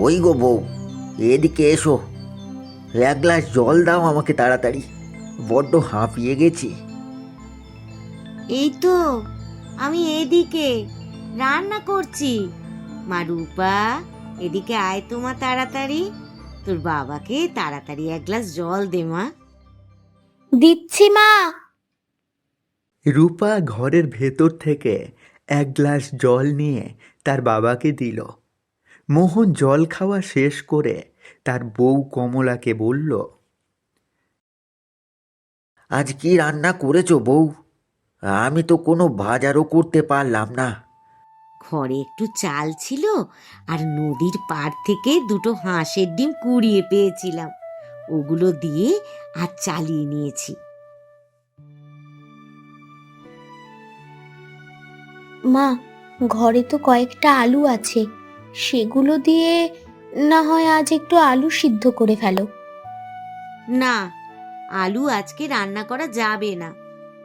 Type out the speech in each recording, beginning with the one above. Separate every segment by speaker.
Speaker 1: ওই গো বউ, এদিকে এসো। এক গ্লাস জল দাও আমাকে তাড়াতাড়ি, বড্ড হাঁপিয়ে গেছি।
Speaker 2: এই তো আমি এদিকে রান্না করছি। মা রূপা, এদিকে আয় তো মা তাড়াতাড়ি। তোর বাবাকে তাড়াতাড়ি এক গ্লাস জল দে মা।
Speaker 3: দিচ্ছি মা।
Speaker 4: রূপা ঘরের ভেতর থেকে এক গ্লাস জল নিয়ে তার বাবাকে দিল। মোহন জল খাওয়া শেষ করে তার বউ কমলাকে বলল,
Speaker 1: আজ কি রান্না করেছো বউ? আমি তো কোনো বাজারও করতে পারলাম না।
Speaker 2: ঘরে একটু চাল ছিল আর নদীর পাড় থেকে দুটো হাঁসের ডিম কুড়িয়ে পেয়েছিলাম, ওগুলো দিয়ে আর চালিয়ে নিয়েছি।
Speaker 3: মা, ঘরে তো কয়েকটা আলু আছে, সেগুলো দিয়ে না হয় আজ একটু আলু সিদ্ধ করে ফেলো।
Speaker 2: না, আলু আজকে রান্না করা যাবে না,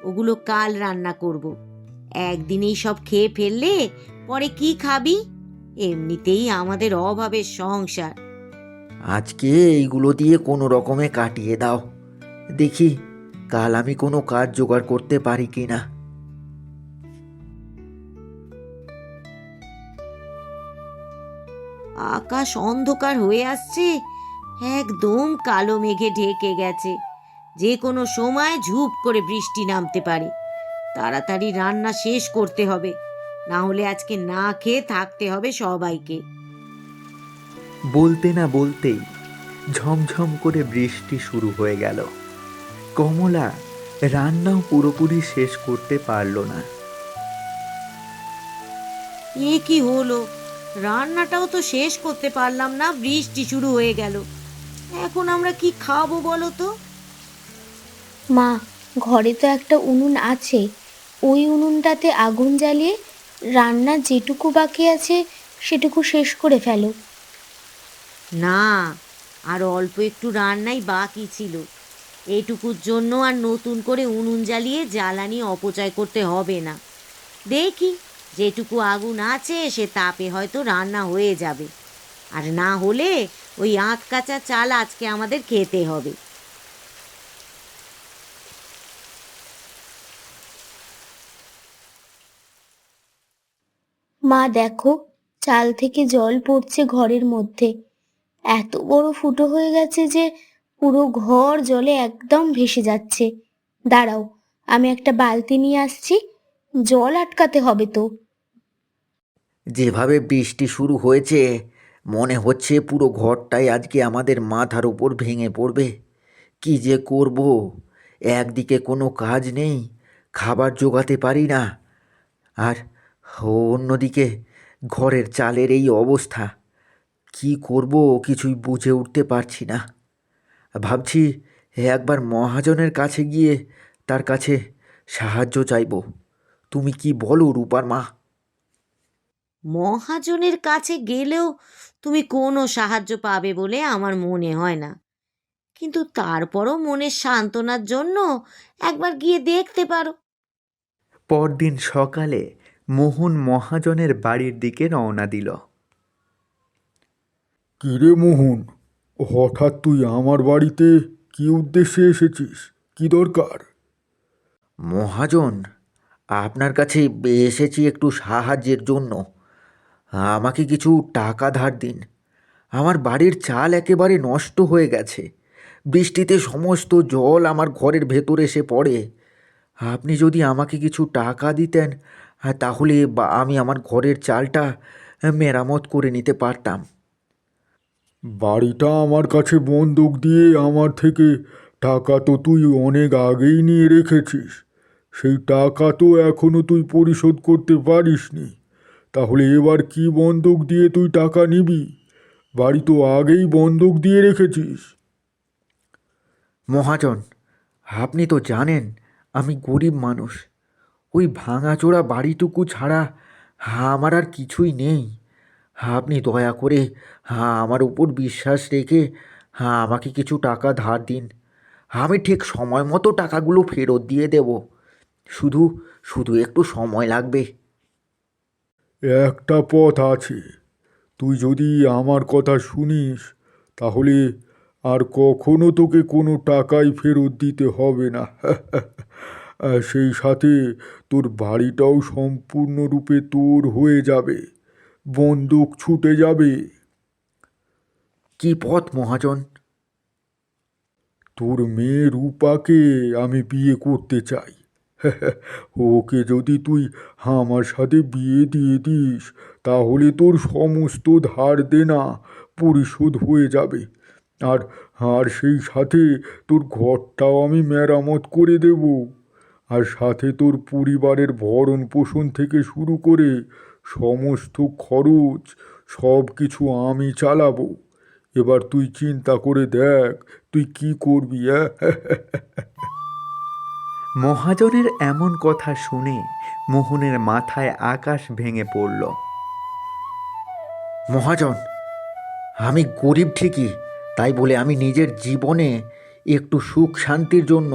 Speaker 2: ওগুলো কাল রান্না করব। একদিনেই সব খেয়ে ফেললে পরে কি খাবি? এমনিতেই আমাদের অভাবের সংসার।
Speaker 1: আজকে এইগুলো দিয়ে কোনো রকমে কাটিয়ে দাও, দেখি কাল আমি কোনো কাজ জোগাড় করতে পারি কি না।
Speaker 2: আকাশ অন্ধকার হয়ে আসছে, একদম কালো মেঘে ঢেকে গেছে। যে কোনো সময় ঝুপ করে বৃষ্টি নামতে পারে। তাড়াতাড়ি রান্না শেষ করতে হবে, না হলে আজকে না খেয়ে থাকতে হবে সবাইকে।
Speaker 4: বলতে না বলতেই ঝমঝম করে বৃষ্টি শুরু হয়ে গেল। কমলা রান্নাও পুরোপুরি শেষ করতে পারল না।
Speaker 2: এ কি হলো, রান্নাটাও তো শেষ করতে পারলাম না, বৃষ্টি শুরু হয়ে গেল। এখন আমরা কি খাবো বলো তো?
Speaker 3: মা, ঘরে তো একটা উনুন আছে, ওই উনুনটাতে আগুন জ্বালিয়ে রান্নার যেটুকু বাকি আছে সেটুকু শেষ করে ফেলো।
Speaker 2: না, আর অল্প একটু রান্নাই বাকি ছিল। এটুকুর জন্য আর নতুন করে উনুন জ্বালিয়ে জ্বালানি অপচয় করতে হবে না। দেখি যেটুকু আগুন আছে সে তাপে হয়তো রান্না হয়ে যাবে, আর না হলে ওই আঁক কাঁচা চাল আজকে আমাদের খেতে হবে।
Speaker 3: মা দেখো, চাল থেকে জল পড়ছে ঘরের মধ্যে, এত বড় ফুটো হয়ে গেছে যে পুরো ঘর জলে একদম ভেসে যাচ্ছে। দাঁড়াও, আমি একটা বালতি নিয়ে আসছি, জল আটকাতে হবে তো।
Speaker 1: যেভাবে বৃষ্টি শুরু হয়েছে, মনে হচ্ছে পুরো ঘরটাই আজকে আমাদের মাথার উপর ভেঙে পড়বে। কি যে করব, একদিকে কোনো কাজ নেই, খাবার জোগাতে পারি না, আর অন্যদিকে ঘরের চালের এই অবস্থা। কি করব কিছুই বুঝে উঠতে পারছি না। ভাবছি একবার মহাজনের কাছে গিয়ে তার কাছে সাহায্য চাইব। তুমি কি বলো রূপার মা?
Speaker 2: মহাজনের কাছে গেলেও তুমি কোনো সাহায্য পাবে বলে আমার মনে হয় না, কিন্তু তারপরও মনের সান্ত্বনার জন্য একবার গিয়ে দেখতে পারো।
Speaker 4: পরদিন সকালে মোহন মহাজনের বাড়ির দিকে রওনা দিল।
Speaker 5: কিরে মোহন, হঠাৎ তুই আমার বাড়িতে কি উদ্দেশ্যে এসেছিস? কি দরকার?
Speaker 1: মহাজন, আপনার কাছে এসেছি একটু সাহায্যের জন্য। আমাকে কিছু টাকা ধার দিন। আমার বাড়ির চাল একেবারে নষ্ট হয়ে গেছে। বৃষ্টিতে সমস্ত জল আমার ঘরের ভেতরে এসে পড়ে। আপনি যদি আমাকে কিছু টাকা দিতেন, তাহলে আমি আমার ঘরের চালটা মেরামত করে নিতে পারতাম।
Speaker 5: বাড়িটা আমার কাছে বন্দুক দিয়ে আমার থেকে টাকা তো তুই অনেক আগেই নিয়ে রেখেছিস। সেই টাকা তো এখনো তুই পরিশোধ করতে পারিসনি। তাহলে এবার কি বন্দুক দিয়ে তুই টাকা নিবি? বাড়ি তো আগেই বন্দুক দিয়ে রেখেছিস।
Speaker 1: মহাজন, আপনি তো জানেন আমি গরিব মানুষ। ওই ভাঙাচোরা বাড়িটুকু ছাড়া আমার আর কিছুই নেই। আপনি দয়া করে আমার উপর বিশ্বাস রেখে আমাকে কিছু টাকা ধার দিন। আমি ঠিক সময় মতো টাকাগুলো ফেরত দিয়ে দেব। শুধু শুধু একটু সময় লাগবে।
Speaker 5: একটা পথ আছে, তুই যদি আমার কথা শুনিস তাহলে আর কখনো তোকে কোনো টাকাই ফেরত দিতে হবে না। সেই সাথে তোর বাড়িটাও সম্পূর্ণরূপে তোর হয়ে যাবে, বন্দুক ছুটে যাবে।
Speaker 1: কি পথ মহাজন?
Speaker 5: তোর মেয়ে রূপাকে আমি বিয়ে করতে চাই। ওকে যদি তুই আমার সাথে বিয়ে দিয়ে দিস তাহলে তোর সমস্ত ধার দেনা পরিশোধ হয়ে যাবে। আর আর সেই সাথে তোর ঘরটাও আমি মেরামত করে দেব। আর সাথে তোর পরিবারের ভরণ পোষণ থেকে শুরু করে সমস্ত খরচ সব কিছু আমি চালাবো। এবার তুই চিন্তা করে দেখ তুই কি করবি।
Speaker 4: মহাজনের এমন কথা শুনে মোহনের মাথায় আকাশ ভেঙে পড়ল।
Speaker 1: মহাজন, আমি গরিব ঠিকই, তাই বলে আমি নিজের জীবনে একটু সুখ শান্তির জন্য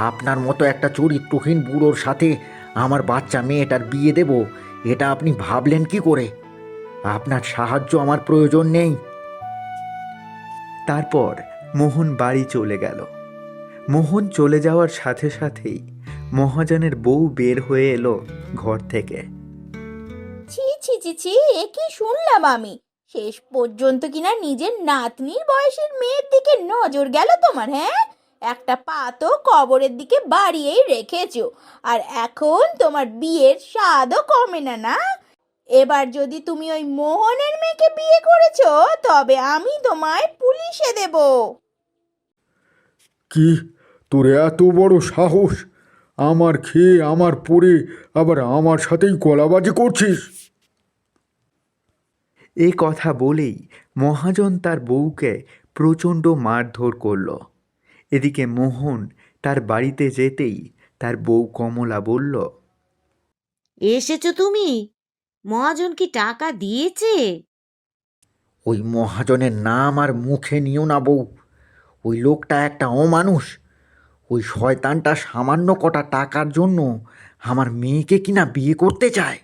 Speaker 1: আপনার মতো একটা চরিত্রহীন বুড়োর সাথে আমার বাচ্চা মেয়েটার বিয়ে দেব, এটা আপনি ভাবলেন কি করে? আপনার সাহায্য আমার প্রয়োজন নেই।
Speaker 4: তারপর মোহন বাড়ি চলে গেল। মোহন চলে যাওয়ার সাথে সাথেই মহাজনের বউ বের হয়ে এলো ঘর থেকে।
Speaker 6: ছি ছি ছি ছি, এ কি শুনলাম আমি? শেষ পর্যন্ত কিনা নিজের নাতনির বয়সের মেয়ের দিকে নজর গেল তোমার, হ্যাঁ? একটা পা তো কবরের দিকে বাড়িয়েই রেখেছো, আর এখন তোমার বিয়ের স্বাদও কমে না, না? এবার যদি তুমি ওই মোহনের মেয়েকে বিয়ে করেছো তবে আমি তোমায় পুলিশে দেব।
Speaker 5: কি, তোর এত বড় সাহস? আমার খেয়ে আমার পরে আবার আমার সাথেই গলাবাজি করছিস?
Speaker 4: এই কথা বলেই মহাজন তার বউকে প্রচণ্ড মারধর করল। এদিকে মোহন তার বাড়িতে যেতেই তার বউ কমলা বলল,
Speaker 2: এসেছো তুমি? মহাজন কি টাকা দিয়েছে?
Speaker 1: ওই মহাজনের নাম আর মুখে নিও না বউ। ওই লোকটা একটা অমানুষ। ওই শয়তানটা সামান্য কটা টাকার জন্য আমার মেয়েকে কিনা বিয়ে করতে চায়।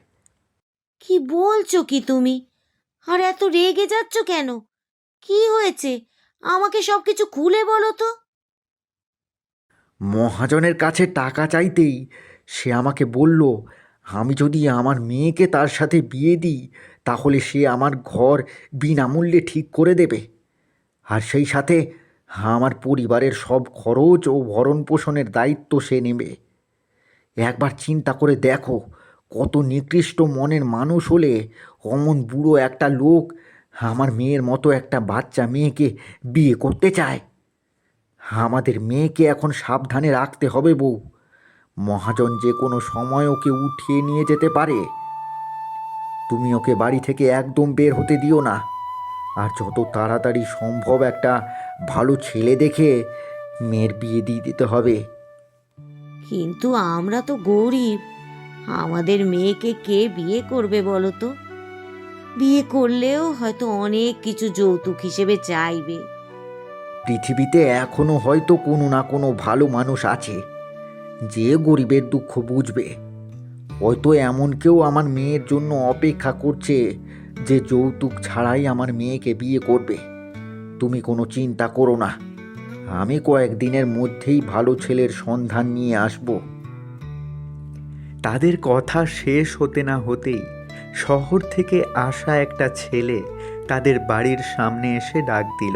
Speaker 2: কি বলছো কি তুমি? আর এত রেগে যাচ্ছ কেন? কি হয়েছে? আমাকে সবকিছু খুলে বলো তো।
Speaker 1: মহাজনের কাছে টাকা চাইতেই সে আমাকে বলল, আমি যদি আমার মেয়েকে তার সাথে বিয়ে দিই তাহলে সে আমার ঘর বিনামূল্যে ঠিক করে দেবে, আর সেই সাথে আমার পরিবারের সব খরচ ও ভরণ পোষণের দায়িত্ব সে নেবে। একবার চিন্তা করে দেখো, কত নিকৃষ্ট মনের মানুষ হলে অমন বুড়ো একটা লোক আমার মেয়ের মতো একটা বাচ্চা মেয়েকে বিয়ে করতে চায়। আমাদের মেয়েকে এখন সাবধানে রাখতে হবে বউ। মহাজন যে কোনো সময় ওকে উঠিয়ে নিয়ে যেতে পারে। তুমি ওকে বাড়ি থেকে একদম বের হতে দিও না, আর যত তাড়াতাড়ি সম্ভব একটা ভালো ছেলে দেখে মেয়ের বিয়ে দিয়ে দিতে হবে।
Speaker 2: কিন্তু আমরা তো গরিব, আমাদের মেয়েকে কে বিয়ে করবে বলো তো? বিয়ে করলেও হয়তো অনেক কিছু যৌতুক হিসেবে চাইবে।
Speaker 1: পৃথিবীতে এখনো হয়তো কোনো না কোনো ভালো মানুষ আছে যে গরিবের দুঃখ বুঝবে। হয়তো এমন কেউ আমার মেয়ের জন্য অপেক্ষা করছে যে যৌতুক ছাড়াই আমার মেয়েকে বিয়ে করবে। তুমি কোনো চিন্তা করো না, আমি কয়েকদিনের মধ্যেই ভালো ছেলের সন্ধান নিয়ে আসব।
Speaker 4: তাদের কথা শেষ হতে না হতেই শহর থেকে আসা একটা ছেলে তাদের বাড়ির সামনে এসে ডাক দিল,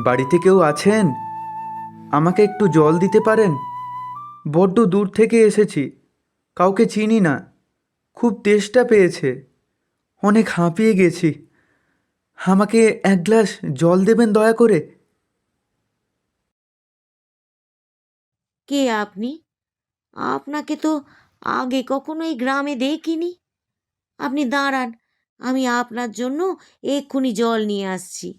Speaker 4: বাড়িতে কেউ আছেন? আমাকে একটু জল দিতে পারেন? বড্ড দূর থেকে এসেছি, কাউকে চিনি না, খুব তেষ্টা পেয়েছে, অনেক হাঁপিয়ে গেছি, আমাকে এক গ্লাস জল দেবেন দয়া করে।
Speaker 2: কে আপনি? আপনাকে তো আগে কখনো এই গ্রামে দেখিনি। আপনি দাঁড়ান, আমি আপনার জন্য এক্ষুনি জল নিয়ে আসছি।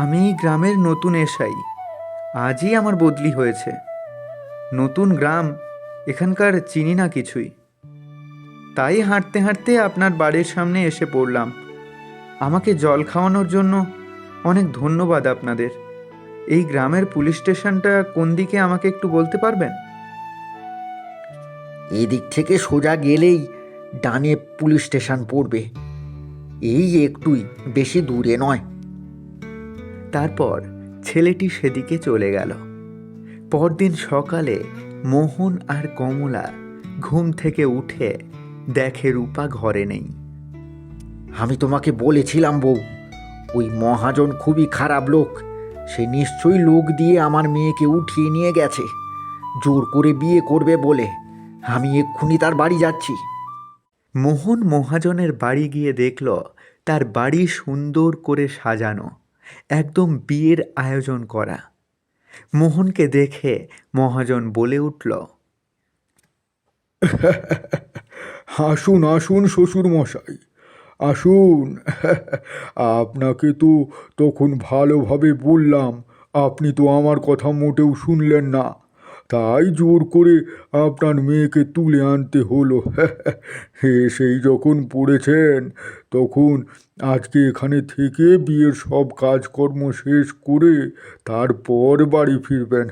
Speaker 4: আমি এই গ্রামের নতুন এসাই, আজই আমার বদলি হয়েছে। নতুন গ্রাম, এখানকার চিনি না কিছুই, তাই হাঁটতে হাঁটতে আপনার বাড়ির সামনে এসে পড়লাম। আমাকে জল খাওয়ানোর জন্য অনেক ধন্যবাদ আপনাদের। এই গ্রামের পুলিশ স্টেশনটা কোন দিকে আমাকে একটু বলতে পারবেন?
Speaker 1: এদিক থেকে সোজা গেলেই ডানে পুলিশ স্টেশন পড়বে। এই একটুই, বেশি দূরে নয়।
Speaker 4: তারপর ছেলেটি সেদিকে চলে গেল। পরদিন সকালে মোহন আর কমলা ঘুম থেকে উঠে দেখে রূপা ঘরে নেই।
Speaker 1: আমি তোমাকে বলেছিলাম বউ, ওই মহাজন খুবই খারাপ লোক। সে নিশ্চয়ই লোক দিয়ে আমার মেয়েকে উঠিয়ে নিয়ে গেছে, জোর করে বিয়ে করবে বলে। আমি এক্ষুনি তার বাড়ি যাচ্ছি।
Speaker 4: মোহন মহাজনের বাড়ি গিয়ে দেখল তার বাড়ি সুন্দর করে সাজানো, একদম বিয়ের আয়োজন করা। মোহনকে দেখে মহাজন বলে উঠল,
Speaker 5: আসুন আসুন শ্বশুর মশাই, আসুন। আপনাকে তো তখন ভালোভাবে বললাম, আপনি তো আমার কথা মোটেও শুনলেন না, তাই জোর করে আপনার মেয়েকে তুলে আনতে হলো। সেই যখন পড়েছেন, তখন আজকে এখানে থেকে বিয়ের সব কাজকর্ম শেষ করে তারপর বাড়ি ফিরবেন।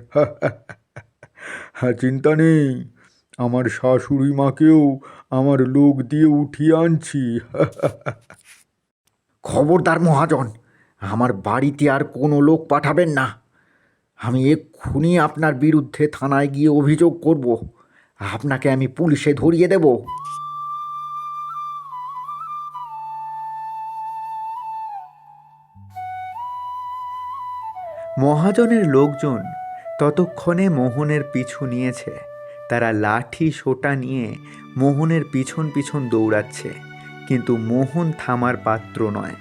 Speaker 5: হ্যাঁ, চিন্তা নেই, আমার শাশুড়ি মাকেও আমার লোক দিয়ে উঠিয়ে আনছি।
Speaker 1: খবরদার মহাজন, আমার বাড়িতে আর কোনো লোক পাঠাবেন না। আমি এক্ষুনি আপনার বিরুদ্ধে থানায় গিয়ে অভিযোগ করব। আপনাকে আমি পুলিশে ধরিয়ে দেব।
Speaker 4: মহাজনের লোকজন ততক্ষণে মোহনের পিছু নিয়েছে। তারা লাঠি সোটা নিয়ে মোহনের পিছন পিছন দৌড়াচ্ছে, কিন্তু মোহন থামার পাত্র নয়।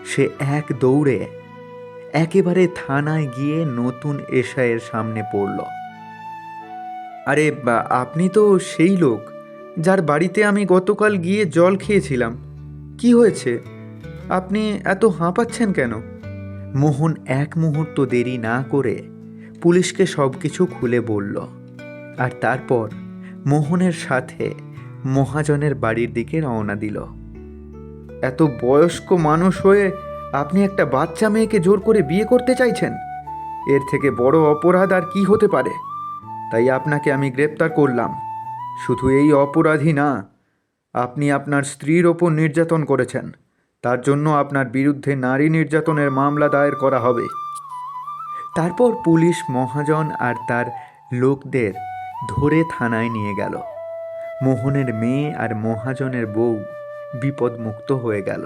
Speaker 4: সে এক দৌড়ে একেবারে থানায় গিয়ে নতুন এসআইয়ের সামনে পড়ল। আরে আপনি তো সেই লোক যার বাড়িতে আমি গতকাল গিয়ে জল খেয়েছিলাম। কি হয়েছে? আপনি এত হাঁপাচ্ছেন কেন? মোহন এক মুহূর্ত দেরি না করে পুলিশকে সব কিছু খুলে বলল, আর তারপর মোহনের সাথে মহাজনের বাড়ির দিকে রওনা দিল। এত বয়স্ক মানুষ হয়ে আপনি একটা বাচ্চা মেয়েকে জোর করে বিয়ে করতে চাইছেন? এর থেকে বড় অপরাধ আর কি হতে পারে? তাই আপনাকে আমি গ্রেপ্তার করলাম। শুধু এই অপরাধী না, আপনি আপনার স্ত্রীর ওপর নির্যাতন করেছেন। তার জন্য আপনার বিরুদ্ধে নারী নির্যাতনের মামলা দায়ের করা হবে। তারপর পুলিশ মহাজন আর তার লোকদের ধরে থানায় নিয়ে গেল। মোহনের মেয়ে আর মহাজনের বউ বিপদমুক্ত হয়ে গেল।